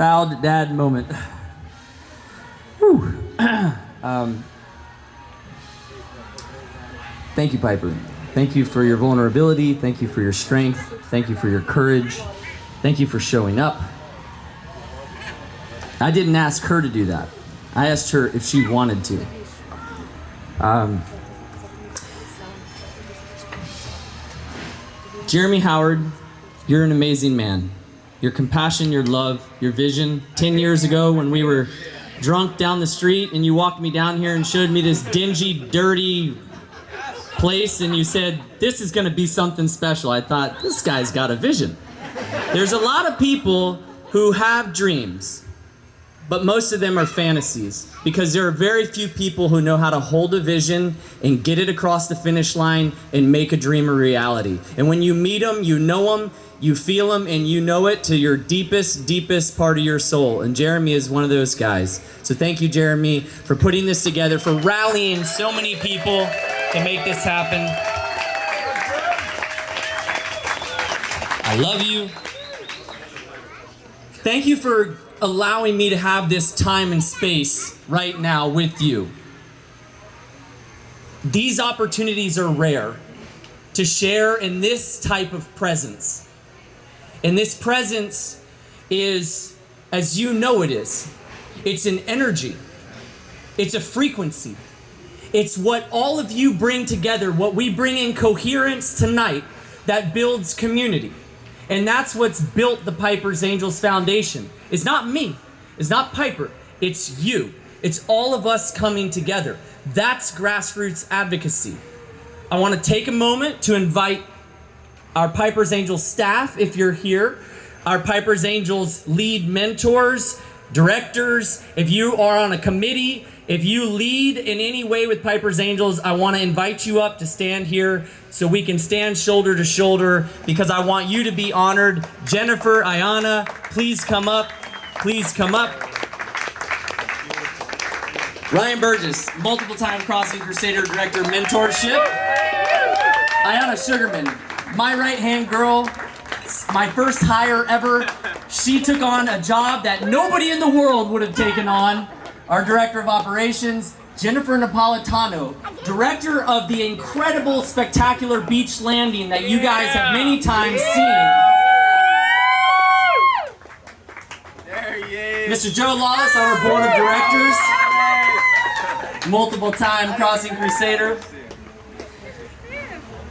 Proud dad moment. Whew. Thank you, Piper. Thank you for your vulnerability. Thank you for your strength. Thank you for your courage. Thank you for showing up. I didn't ask her to do that. I asked her if she wanted to. Jeremy Howard, you're an amazing man. Your compassion, your love, your vision. 10 years ago when we were drunk down the street and you walked me down here and showed me this dingy, dirty place and you said, this is gonna be something special. I thought, this guy's got a vision. There's a lot of people who have dreams, but most of them are fantasies because there are very few people who know how to hold a vision and get it across the finish line and make a dream a reality. And when you meet them, you know them, you feel them, and you know it to your deepest, deepest part of your soul. And Jeremy is one of those guys. So thank you, Jeremy, for putting this together, for rallying so many people to make this happen. I love you. Thank you for allowing me to have this time and space right now with you. These opportunities are rare to share in this type of presence. And this presence is, as you know it is, it's an energy. It's a frequency. It's what all of you bring together, what we bring in coherence tonight that builds community. And that's what's built the Piper's Angels Foundation. It's not me. It's not Piper. It's you. It's all of us coming together. That's grassroots advocacy. I want to take a moment to invite our Piper's Angels staff, if you're here, our Piper's Angels lead mentors, directors, if you are on a committee, if you lead in any way with Piper's Angels, I want to invite you up to stand here so we can stand shoulder to shoulder because I want you to be honored. Jennifer, Ayana, please come up. Please come up. Ryan Burgess, multiple-time Crossing Crusader Director of Mentorship. Ayana Sugarman, my right-hand girl, my first hire ever. She took on a job that nobody in the world would have taken on. Our Director of Operations, Jennifer Napolitano, Director of the incredible, spectacular beach landing that you guys have many times seen. There he is. Mr. Joe Lawless, on our Board of Directors, multiple-time Crossing Crusader.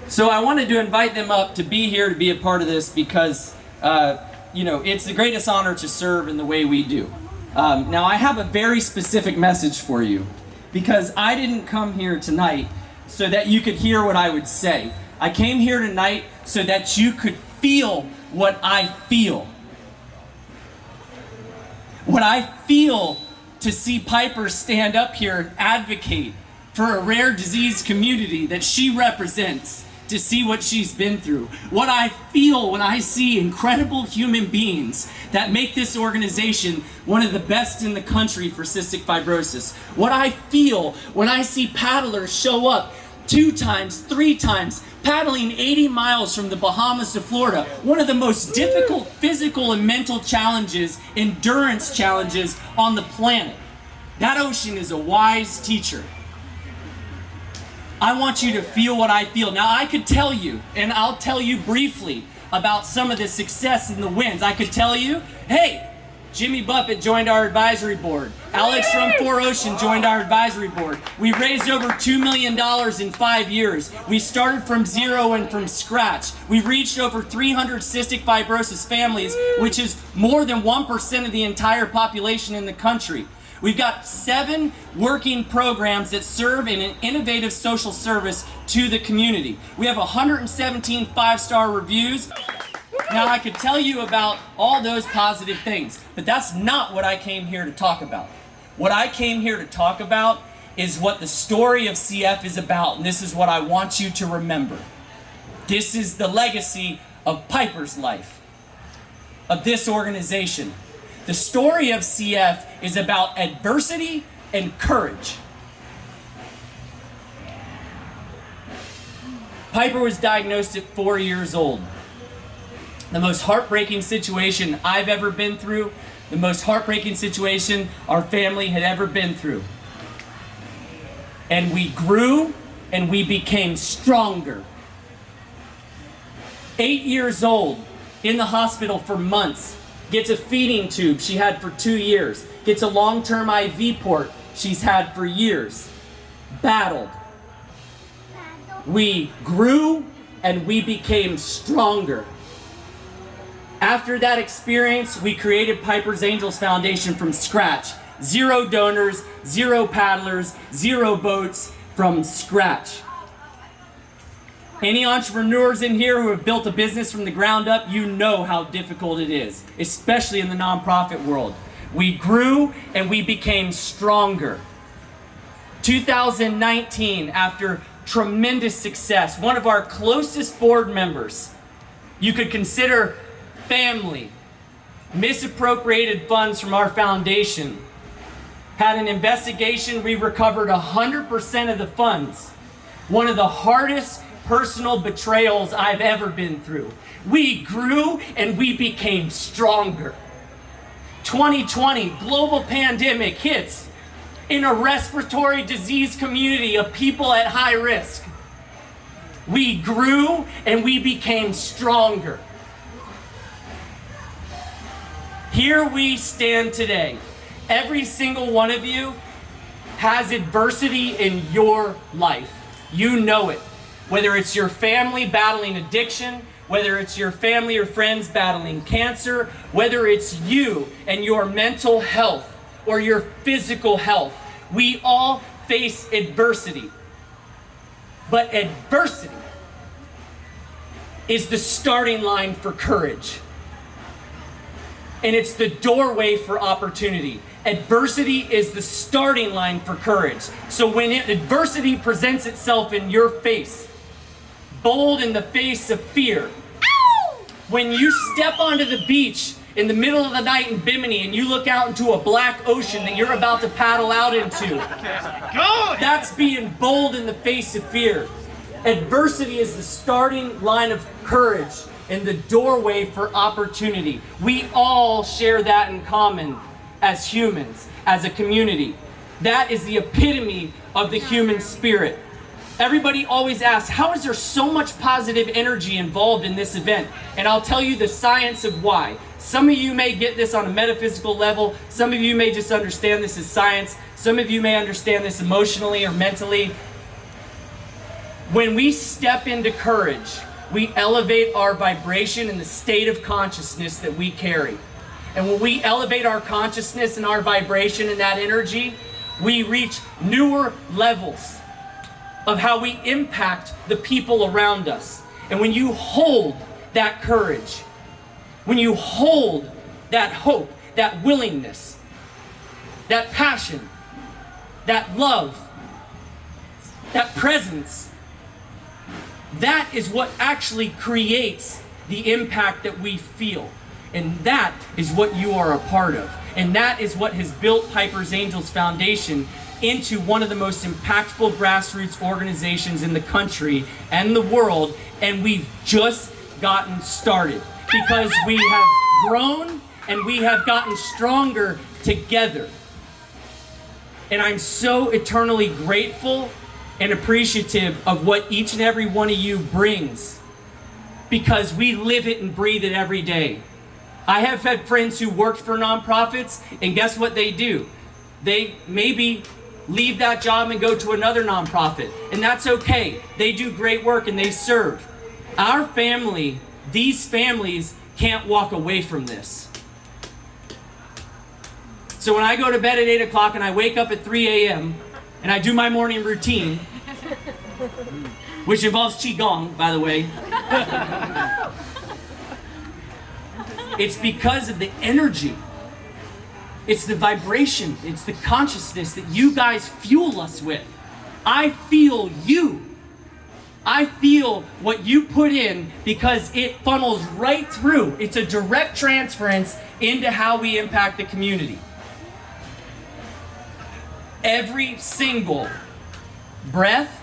So I wanted to invite them up to be here, to be a part of this because, it's the greatest honor to serve in the way we do. Now I have a very specific message for you because I didn't come here tonight so that you could hear what I would say. I came here tonight so that you could feel what I feel. What I feel to see Piper stand up here and advocate for a rare disease community that she represents, to see what she's been through. What I feel when I see incredible human beings that make this organization one of the best in the country for cystic fibrosis. What I feel when I see paddlers show up 2 times, 3 times, paddling 80 miles from the Bahamas to Florida. One of the most difficult physical and mental challenges, endurance challenges on the planet. That ocean is a wise teacher. I want you to feel what I feel. Now I could tell you, and I'll tell you briefly about some of the success and the wins. I could tell you, hey, Jimmy Buffett joined our advisory board. Alex from 4Ocean joined our advisory board. We raised over $2 million in 5 years. We started from zero and from scratch. We've reached over 300 cystic fibrosis families, which is more than 1% of the entire population in the country. We've got 7 working programs that serve in an innovative social service to the community. We have 117 5-star reviews. Now I could tell you about all those positive things, but that's not what I came here to talk about. What I came here to talk about is what the story of CF is about, and this is what I want you to remember. This is the legacy of Piper's life, of this organization. The story of CF is about adversity and courage. Piper was diagnosed at 4 years old. The most heartbreaking situation I've ever been through, the most heartbreaking situation our family had ever been through. And we grew and we became stronger. 8 years old, in the hospital for months, gets a feeding tube she had for 2 years, gets a long-term IV port she's had for years. Battled. We grew and we became stronger. After that experience, we created Piper's Angels Foundation from scratch. 0 donors, 0 paddlers, 0 boats, from scratch. Any entrepreneurs in here who have built a business from the ground up, you know how difficult it is, especially in the nonprofit world. We grew and we became stronger. 2019, after tremendous success, one of our closest board members, you could consider family, misappropriated funds from our foundation, had an investigation. We recovered 100% of the funds. One of the hardest personal betrayals I've ever been through. We grew and we became stronger. 2020, global pandemic hits in a respiratory disease community of people at high risk. We grew and we became stronger. Here we stand today. Every single one of you has adversity in your life. You know it. Whether it's your family battling addiction, whether it's your family or friends battling cancer, whether it's you and your mental health or your physical health, we all face adversity. But adversity is the starting line for courage. And it's the doorway for opportunity. Adversity is the starting line for courage. So when adversity presents itself in your face, bold in the face of fear, when you step onto the beach in the middle of the night in Bimini and you look out into a black ocean that you're about to paddle out into, that's being bold in the face of fear. Adversity is the starting line of courage and the doorway for opportunity. We all share that in common as humans, as a community. That is the epitome of the human spirit. Everybody always asks, how is there so much positive energy involved in this event? And I'll tell you the science of why. Some of you may get this on a metaphysical level. Some of you may just understand this as science. Some of you may understand this emotionally or mentally. When we step into courage, we elevate our vibration and the state of consciousness that we carry. And when we elevate our consciousness and our vibration and that energy, we reach newer levels of how we impact the people around us. And when you hold that courage, when you hold that hope, that willingness, that passion, that love, that presence, that is what actually creates the impact that we feel. And that is what you are a part of. And that is what has built Piper's Angels Foundation into one of the most impactful grassroots organizations in the country and the world. And we've just gotten started because we have grown and we have gotten stronger together. And I'm so eternally grateful and appreciative of what each and every one of you brings, because we live it and breathe it every day. I have had friends who worked for nonprofits, and guess what they do? They maybe leave that job and go to another nonprofit, and that's okay. They do great work and they serve. Our family, these families can't walk away from this. So when I go to bed at 8 o'clock and I wake up at 3 a.m. and I do my morning routine, which involves Qigong, by the way, it's because of the energy. It's the vibration. It's the consciousness that you guys fuel us with. I feel you. I feel what you put in because it funnels right through. It's a direct transference into how we impact the community. Every single breath,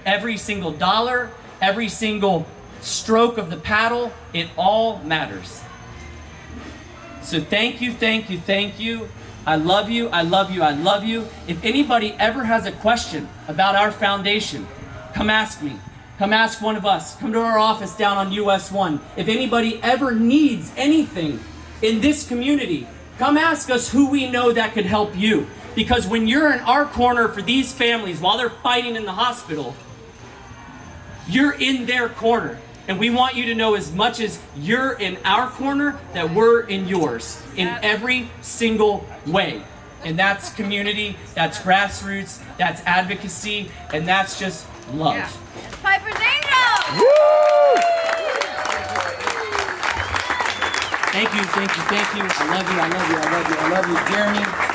every single dollar, every single stroke of the paddle, it all matters. So thank you, thank you, thank you. I love you, I love you, I love you. If anybody ever has a question about our foundation, come ask me. Come ask one of us. Come to our office down on US 1. If anybody ever needs anything in this community, come ask us who we know that could help you. Because when you're in our corner for these families while they're fighting in the hospital, you're in their corner. And we want you to know, as much as you're in our corner, that we're in yours in every single way. And that's community, that's grassroots, that's advocacy, and that's just love. Yeah. Piper's Angels! Woo! Thank you, thank you, thank you. I love you, I love you, I love you, I love you. Jeremy,